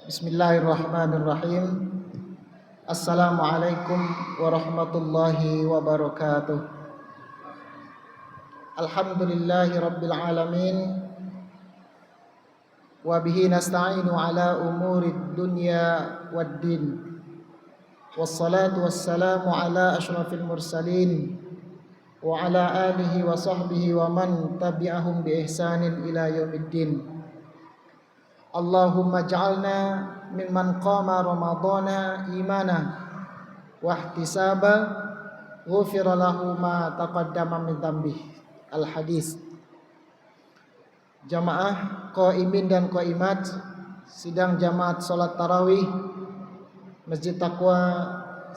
Bismillahirrahmanirrahim. Assalamualaikum warahmatullahi wabarakatuh. Alhamdulillahi rabbil alamin. Wa bihi nasta'inu ala umuri dunya waddin. Wassalatu wassalamu ala ashrafil mursalin wa ala alihi wa sahbihi wa man tabi'ahum bi ihsanin ila yaumiddin. Allahumma ja'alna mimman qama ramadhana imana wa ihtisaba ghufira lahu ma taqaddama min dhanbi. Al-hadis. Jamaah qaimin dan qaimat sidang jamaat salat tarawih Masjid Taqwa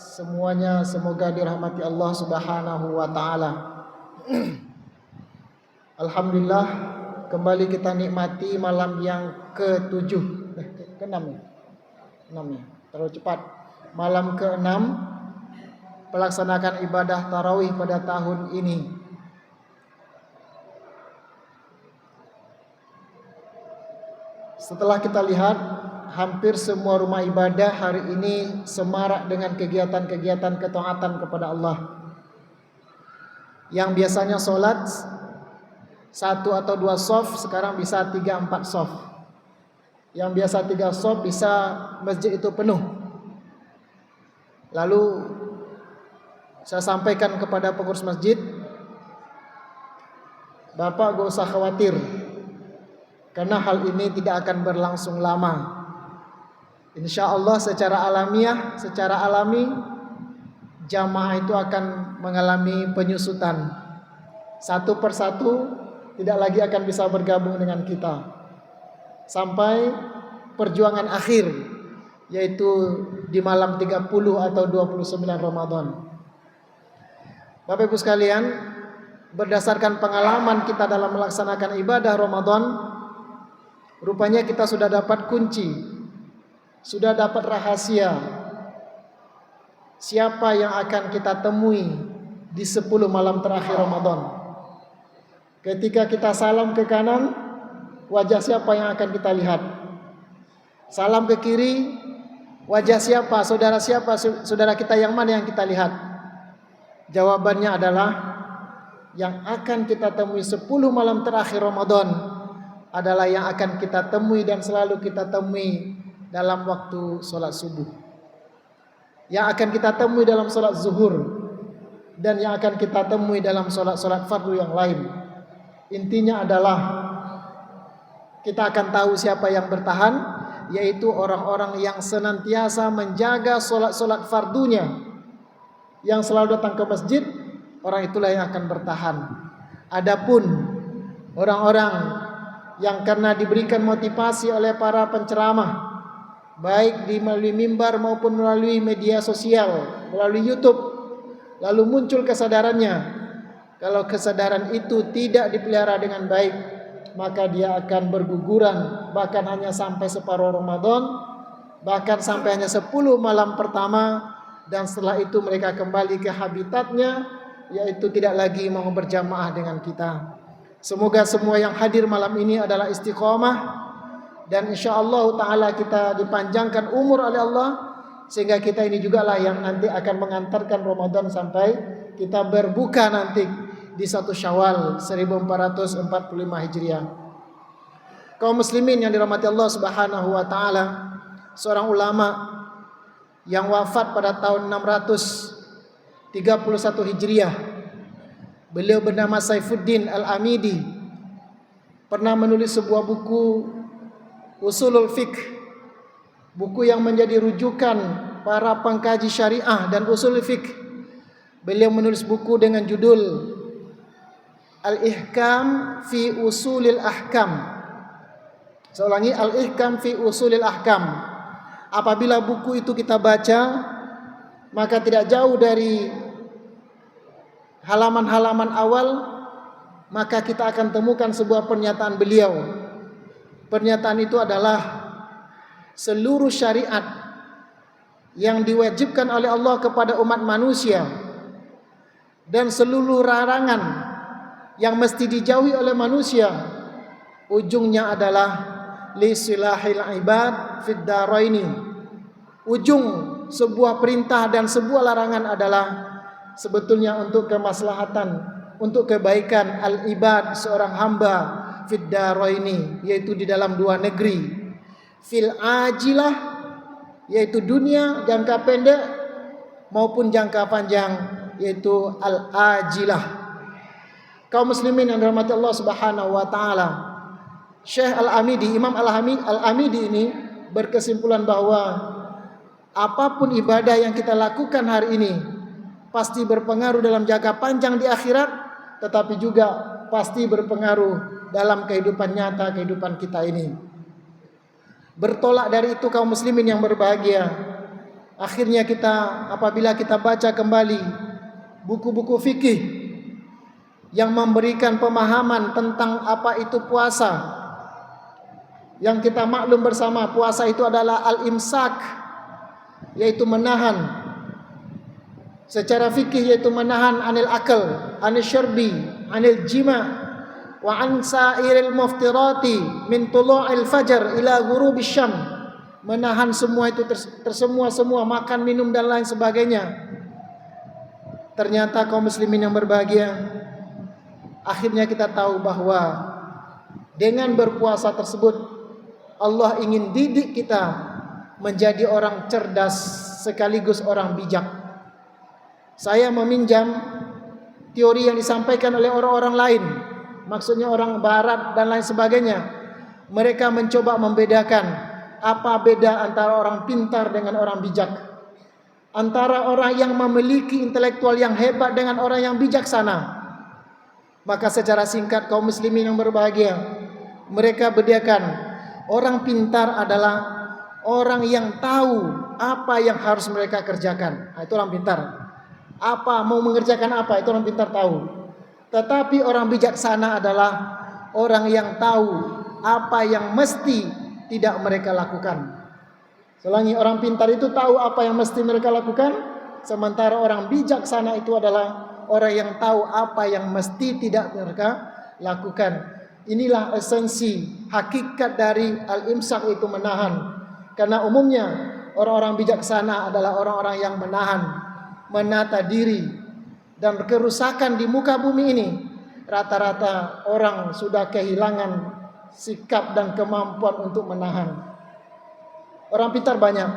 semuanya semoga dirahmati Allah Subhanahu wa taala. Alhamdulillah, kembali kita nikmati malam yang ke-7 ke-6 ya? 6 ya, terlalu cepat. Malam ke-6 pelaksanakan ibadah tarawih pada tahun ini. Setelah kita lihat, hampir semua rumah ibadah hari ini semarak dengan kegiatan-kegiatan ketaatan kepada Allah. Yang biasanya sholat 1 atau 2 shaf sekarang bisa 3-4 shaf. Yang biasa 3 shaf bisa masjid itu penuh. Lalu saya sampaikan kepada pengurus masjid, Bapak gak usah khawatir, karena hal ini tidak akan berlangsung lama. Insya Allah secara alamiah, secara alami jamaah itu akan mengalami penyusutan. Satu persatu tidak lagi akan bisa bergabung dengan kita sampai perjuangan akhir, yaitu di malam 30 atau 29 Ramadan. Bapak Ibu sekalian, berdasarkan pengalaman kita dalam melaksanakan ibadah Ramadan, rupanya kita sudah dapat kunci, sudah dapat rahasia siapa yang akan kita temui di 10 malam terakhir Ramadan. Ketika kita salam ke kanan, wajah siapa yang akan kita lihat? Salam ke kiri, wajah siapa, saudara kita yang mana yang kita lihat? Jawabannya adalah yang akan kita temui 10 malam terakhir Ramadan adalah yang akan kita temui dan selalu kita temui dalam waktu sholat subuh, yang akan kita temui dalam sholat zuhur, dan yang akan kita temui dalam sholat-sholat fardu yang lain. Intinya adalah kita akan tahu siapa yang bertahan, yaitu orang-orang yang senantiasa menjaga sholat-sholat fardunya, yang selalu datang ke masjid. Orang itulah yang akan bertahan. Adapun orang-orang yang karena diberikan motivasi oleh para penceramah, baik di melalui mimbar maupun melalui media sosial, melalui YouTube, lalu muncul kesadarannya, kalau kesadaran itu tidak dipelihara dengan baik, maka dia akan berguguran, bahkan hanya sampai separuh Ramadan, bahkan sampai hanya 10 malam pertama, dan setelah itu mereka kembali ke habitatnya, yaitu tidak lagi mau berjamaah dengan kita. Semoga semua yang hadir malam ini adalah istiqomah, dan insyaallah ta'ala kita dipanjangkan umur oleh Allah, sehingga kita ini juga lah yang nanti akan mengantarkan Ramadan sampai kita berbuka nanti di 1 Syawal 1445 Hijriah. Kaum muslimin yang dirahmati Allah Subhanahu wa taala, seorang ulama yang wafat pada tahun 631 Hijriah, beliau bernama Saifuddin Al-Amidi, pernah menulis sebuah buku Usulul Fiqh, buku yang menjadi rujukan para pengkaji syariah dan usul fiqh. Beliau menulis buku dengan judul Al-Ihkam fi Usulil Ahkam. Saya ulangi, Al-Ihkam fi Usulil Ahkam. Apabila buku itu kita baca, maka tidak jauh dari halaman-halaman awal, maka kita akan temukan sebuah pernyataan beliau. Pernyataan itu adalah seluruh syariat yang diwajibkan oleh Allah kepada umat manusia dan seluruh larangan yang mesti dijauhi oleh manusia, ujungnya adalah li silahil ibad fid daraini. Ujung sebuah perintah dan sebuah larangan adalah sebetulnya untuk kemaslahatan, untuk kebaikan al-ibad, seorang hamba, fid daraini, yaitu di dalam dua negeri, fil ajilah, yaitu dunia jangka pendek, maupun jangka panjang, yaitu al-ajilah. Kaum muslimin yang dirahmati Allah Subhanahu wa taala, Syekh Al-Amidi, Imam Al-Amidi ini berkesimpulan bahwa apapun ibadah yang kita lakukan hari ini pasti berpengaruh dalam jangka panjang di akhirat, tetapi juga pasti berpengaruh dalam kehidupan nyata, kehidupan kita ini. Bertolak dari itu kaum muslimin yang berbahagia, akhirnya kita apabila kita baca kembali buku-buku fikih yang memberikan pemahaman tentang apa itu puasa, yang kita maklum bersama puasa itu adalah al-imsak, yaitu menahan secara fikih, yaitu menahan anil akal, anil syarbi, anil jima, wa an sa'iril muftirati min tulu'il fajar ila ghurubis syam, menahan semua itu semua makan, minum dan lain sebagainya. Ternyata kaum muslimin yang berbahagia, akhirnya kita tahu bahwa dengan berpuasa tersebut Allah ingin didik kita menjadi orang cerdas sekaligus orang bijak. Saya meminjam teori yang disampaikan oleh orang-orang lain, maksudnya orang barat dan lain sebagainya. Mereka mencoba membedakan apa beda antara orang pintar dengan orang bijak, antara orang yang memiliki intelektual yang hebat dengan orang yang bijaksana. Maka secara singkat kaum muslimin yang berbahagia, mereka bedakan orang pintar adalah orang yang tahu apa yang harus mereka kerjakan. Nah, itu orang pintar. Apa mau mengerjakan apa, itu orang pintar tahu. Tetapi orang bijaksana adalah orang yang tahu apa yang mesti tidak mereka lakukan. Selagi orang pintar itu tahu apa yang mesti mereka lakukan, sementara orang bijaksana itu adalah orang yang tahu apa yang mesti tidak mereka lakukan. Inilah esensi hakikat dari al-imsak, itu menahan. Karena umumnya orang-orang bijaksana adalah orang-orang yang menahan, menata diri. Dan kerusakan di muka bumi ini, rata-rata orang sudah kehilangan sikap dan kemampuan untuk menahan. Orang pintar banyak,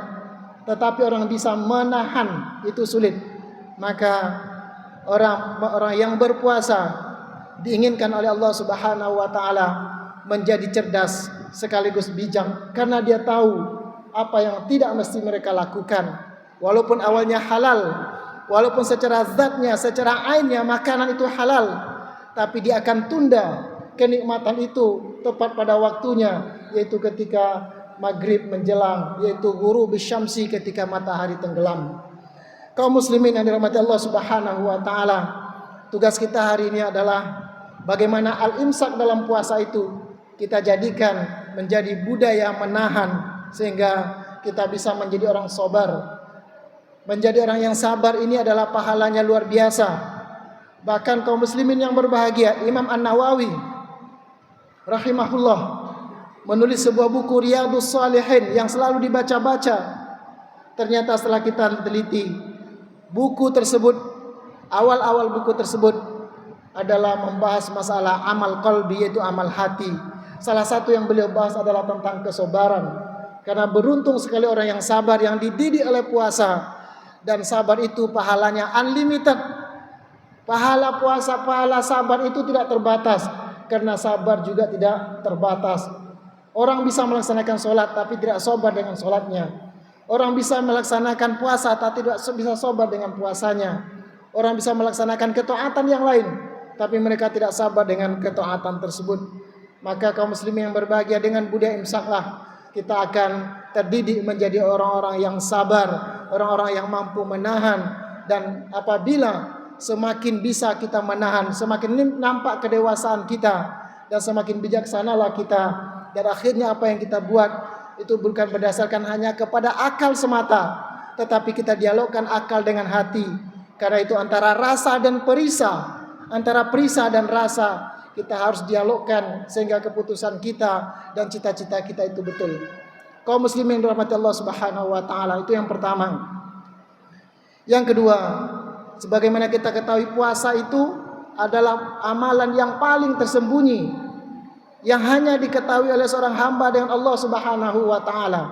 tetapi orang bisa menahan itu sulit. Maka orang yang berpuasa diinginkan oleh Allah Subhanahu wa taala menjadi cerdas sekaligus bijak, karena dia tahu apa yang tidak mesti mereka lakukan. Walaupun awalnya halal, walaupun secara zatnya, secara ainnya makanan itu halal, tapi dia akan tunda kenikmatan itu tepat pada waktunya, yaitu ketika maghrib menjelang, yaitu ghurubus syamsi, ketika matahari tenggelam. Kaum muslimin yang dirahmati Allah Subhanahu wa taala, tugas kita hari ini adalah bagaimana al-imsak dalam puasa itu kita jadikan menjadi budaya menahan, sehingga kita bisa menjadi orang sabar. Menjadi orang yang sabar ini adalah pahalanya luar biasa. Bahkan kaum muslimin yang berbahagia, Imam An-Nawawi rahimahullah menulis sebuah buku Riyadhus Shalihin yang selalu dibaca-baca. Ternyata setelah kita teliti buku tersebut, awal-awal buku tersebut adalah membahas masalah amal qalbi, yaitu amal hati. Salah satu yang beliau bahas adalah tentang kesabaran. Karena beruntung sekali orang yang sabar, yang dididik oleh puasa. Dan sabar itu pahalanya unlimited. Pahala puasa, pahala sabar itu tidak terbatas. Karena sabar juga tidak terbatas. Orang bisa melaksanakan sholat tapi tidak sabar dengan sholatnya. Orang bisa melaksanakan puasa tapi tidak bisa sabar dengan puasanya. Orang bisa melaksanakan ketaatan yang lain, tapi mereka tidak sabar dengan ketaatan tersebut. Maka kaum muslimin yang berbahagia, dengan budaya imsaklah kita akan terdidik menjadi orang-orang yang sabar, orang-orang yang mampu menahan. Dan apabila semakin bisa kita menahan, semakin nampak kedewasaan kita, dan semakin bijaksanalah kita. Dan akhirnya apa yang kita buat itu bukan berdasarkan hanya kepada akal semata, tetapi kita dialogkan akal dengan hati. Karena itu antara rasa dan perisa, antara perisa dan rasa, kita harus dialogkan sehingga keputusan kita dan cita-cita kita itu betul. Kaum muslimin dirahmati Allah Subhanahu wa taala, itu yang pertama. Yang kedua, sebagaimana kita ketahui puasa itu adalah amalan yang paling tersembunyi yang hanya diketahui oleh seorang hamba dengan Allah Subhanahu wa taala.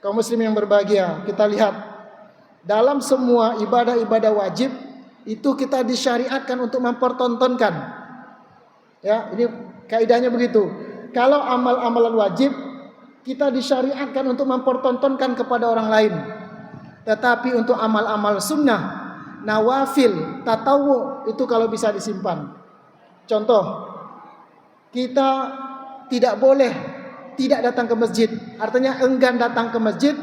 Kaum muslimin yang berbahagia, kita lihat dalam semua ibadah-ibadah wajib itu kita disyariatkan untuk mempertontonkan. Ya, ini kaidahnya begitu. Kalau amal-amalan wajib kita disyariatkan untuk mempertontonkan kepada orang lain. Tetapi untuk amal-amal sunnah, nawafil, tatawu itu kalau bisa disimpan. Contoh, kita tidak boleh tidak datang ke masjid. Artinya enggan datang ke masjid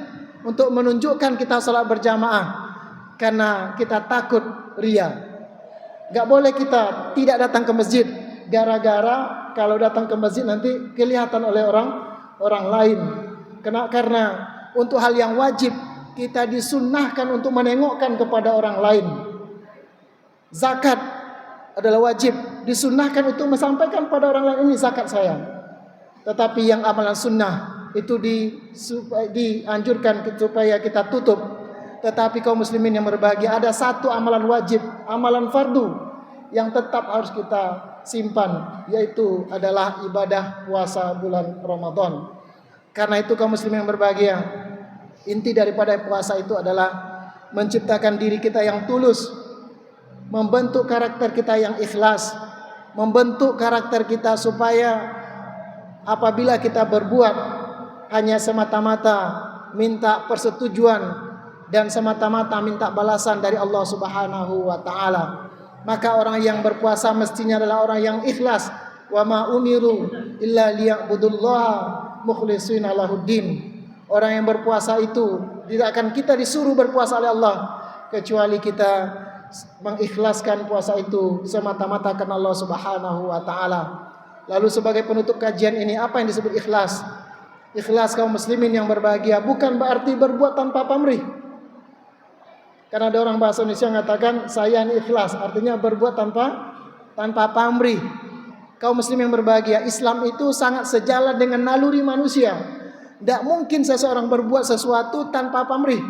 untuk menunjukkan kita salat berjamaah karena kita takut riya. Enggak boleh kita tidak datang ke masjid gara-gara kalau datang ke masjid nanti kelihatan oleh orang lain. Karena untuk hal yang wajib kita disunnahkan untuk menengokkan kepada orang lain. Zakat adalah wajib, disunnahkan untuk menyampaikan pada orang lain, ini zakat saya. Tetapi yang amalan sunnah itu dianjurkan supaya kita tutup. Tetapi kaum muslimin yang berbahagia, ada satu amalan wajib, amalan fardu yang tetap harus kita simpan, yaitu adalah ibadah puasa bulan Ramadan. Karena itu kaum muslimin yang berbahagia, inti daripada puasa itu adalah menciptakan diri kita yang tulus, membentuk karakter kita yang ikhlas, membentuk karakter kita supaya apabila kita berbuat hanya semata-mata minta persetujuan dan semata-mata minta balasan dari Allah Subhanahu wa taala, maka orang yang berpuasa mestinya adalah orang yang ikhlas. Wa ma umiru illa liya'budullaha mukhlishina lahuddin. Orang yang berpuasa itu tidak akan kita disuruh berpuasa oleh Allah kecuali kita mengikhlaskan puasa itu semata-mata karena Allah Subhanahu wa taala. Lalu sebagai penutup kajian ini, apa yang disebut ikhlas? Ikhlas kaum muslimin yang berbahagia bukan berarti berbuat tanpa pamrih. Karena ada orang bahasa Indonesia mengatakan saya ini ikhlas, artinya berbuat tanpa pamrih. Kaum muslimin yang berbahagia, Islam itu sangat sejalan dengan naluri manusia. Tidak mungkin seseorang berbuat sesuatu tanpa pamrih.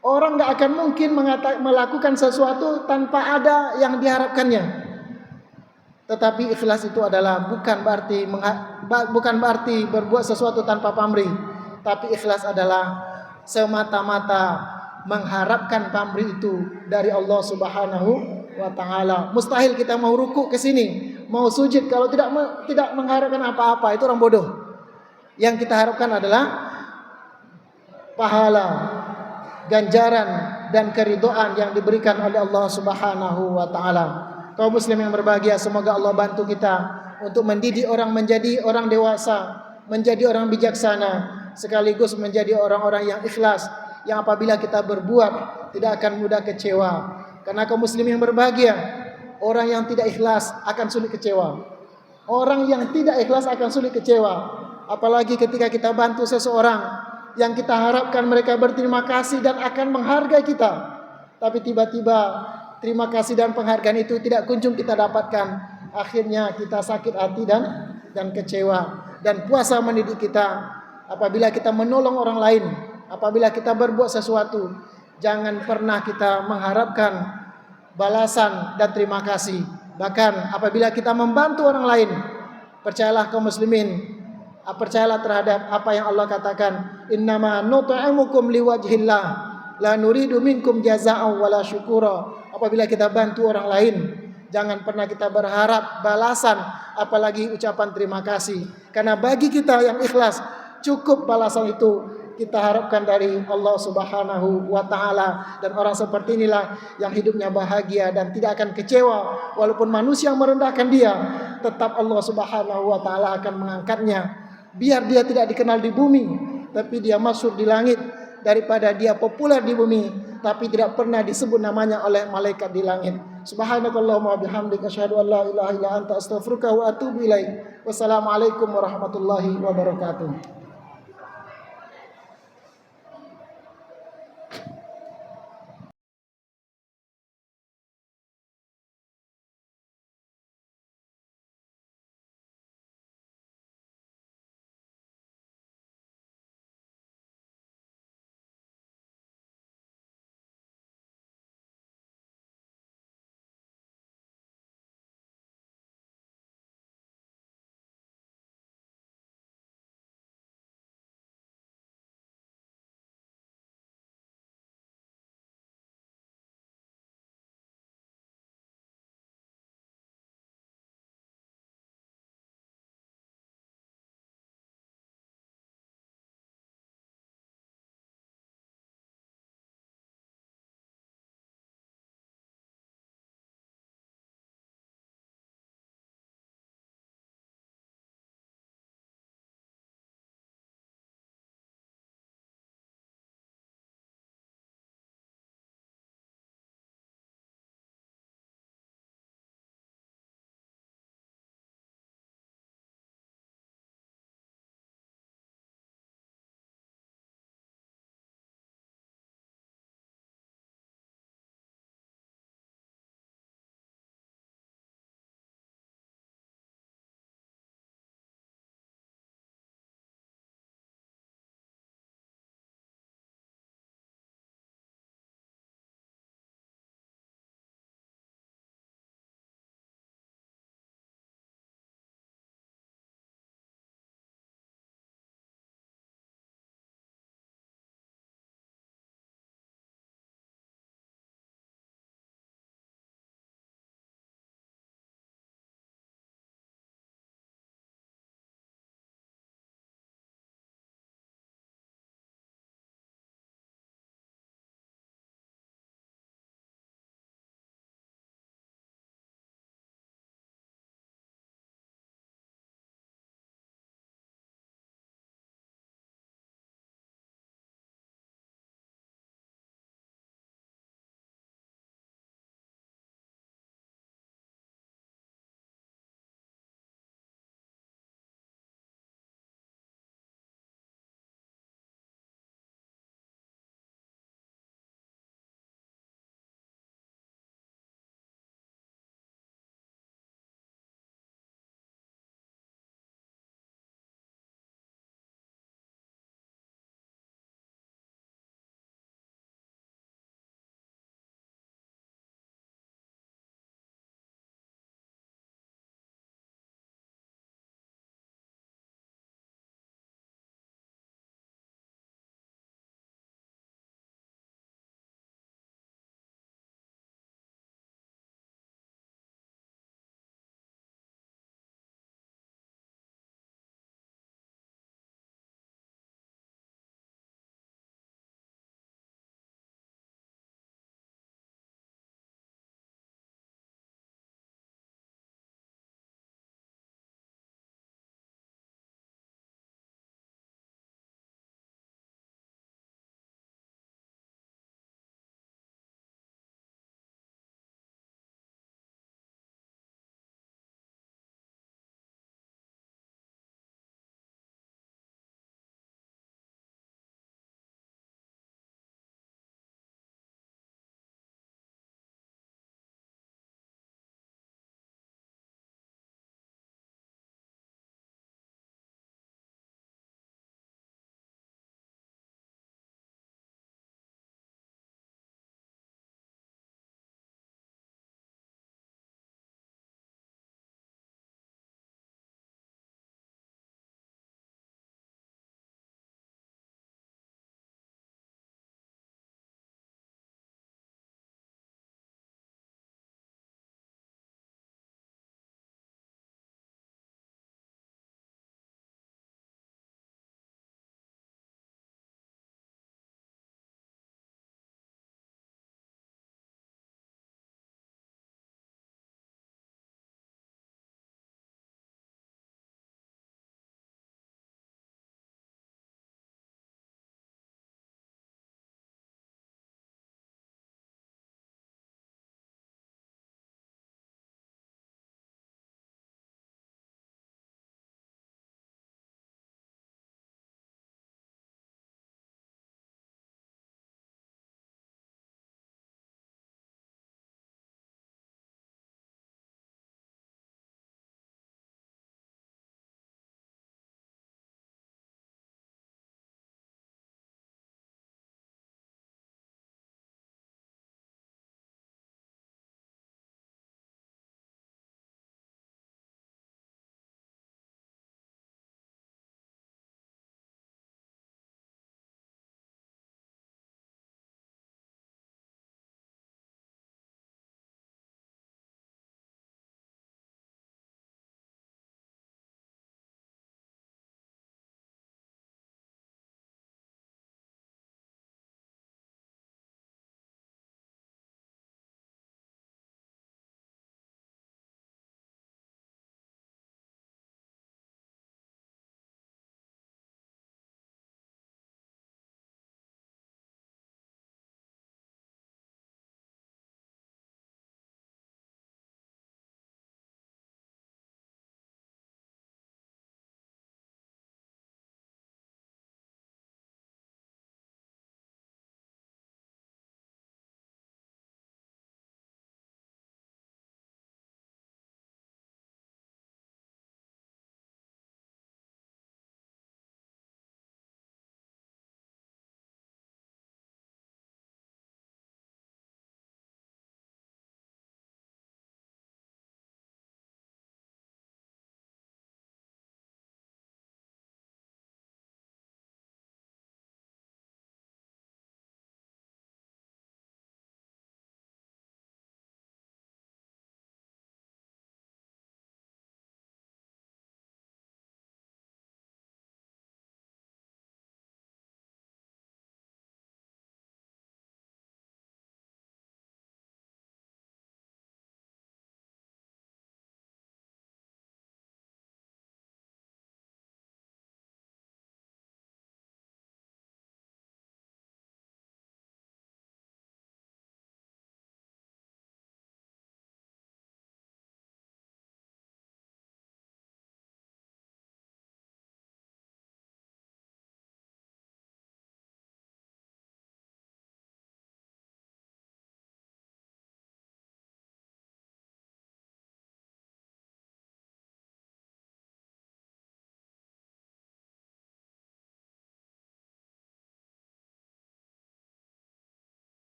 Orang tidak akan mungkin melakukan sesuatu tanpa ada yang diharapkannya. Tetapi ikhlas itu adalah bukan berarti berbuat sesuatu tanpa pamrih. Tapi ikhlas adalah semata-mata mengharapkan pamrih itu dari Allah Subhanahu wa taala. Mustahil kita mau ruku ke sini, mau sujud kalau tidak mengharapkan apa-apa, itu orang bodoh. Yang kita harapkan adalah pahala, ganjaran dan keridhaan yang diberikan oleh Allah Subhanahu wa taala. Kaum muslim yang berbahagia, semoga Allah bantu kita untuk mendidik orang menjadi orang dewasa, menjadi orang bijaksana, sekaligus menjadi orang-orang yang ikhlas, yang apabila kita berbuat tidak akan mudah kecewa. Karena kaum muslim yang berbahagia, orang yang tidak ikhlas akan sulit kecewa. Orang yang tidak ikhlas akan sulit kecewa. Apalagi ketika kita bantu seseorang yang kita harapkan mereka berterima kasih dan akan menghargai kita, tapi tiba-tiba terima kasih dan penghargaan itu tidak kunjung kita dapatkan. Akhirnya kita sakit hati dan kecewa. Dan puasa mendidik kita, apabila kita menolong orang lain, apabila kita berbuat sesuatu, jangan pernah kita mengharapkan balasan dan terima kasih. Bahkan apabila kita membantu orang lain, percayalah kaum muslimin, percayalah terhadap apa yang Allah katakan, innama nut'imukum liwajhillah la nuridu minkum jazaa'an wala syukura. Apabila kita bantu orang lain, jangan pernah kita berharap balasan, apalagi ucapan terima kasih. Karena bagi kita yang ikhlas, cukup balasan itu kita harapkan dari Allah Subhanahu wa taala. Dan orang seperti inilah yang hidupnya bahagia dan tidak akan kecewa walaupun manusia merendahkan dia, tetap Allah Subhanahu wa taala akan mengangkatnya. Biar dia tidak dikenal di bumi, tapi dia masyhur di langit, daripada dia populer di bumi tapi tidak pernah disebut namanya oleh malaikat di langit. Subhanakallahumma wa bihamdika asyhadu an la ilaha illa anta astaghfiruka wa atubu ilaik. Wassalamualaikum warahmatullahi wabarakatuh.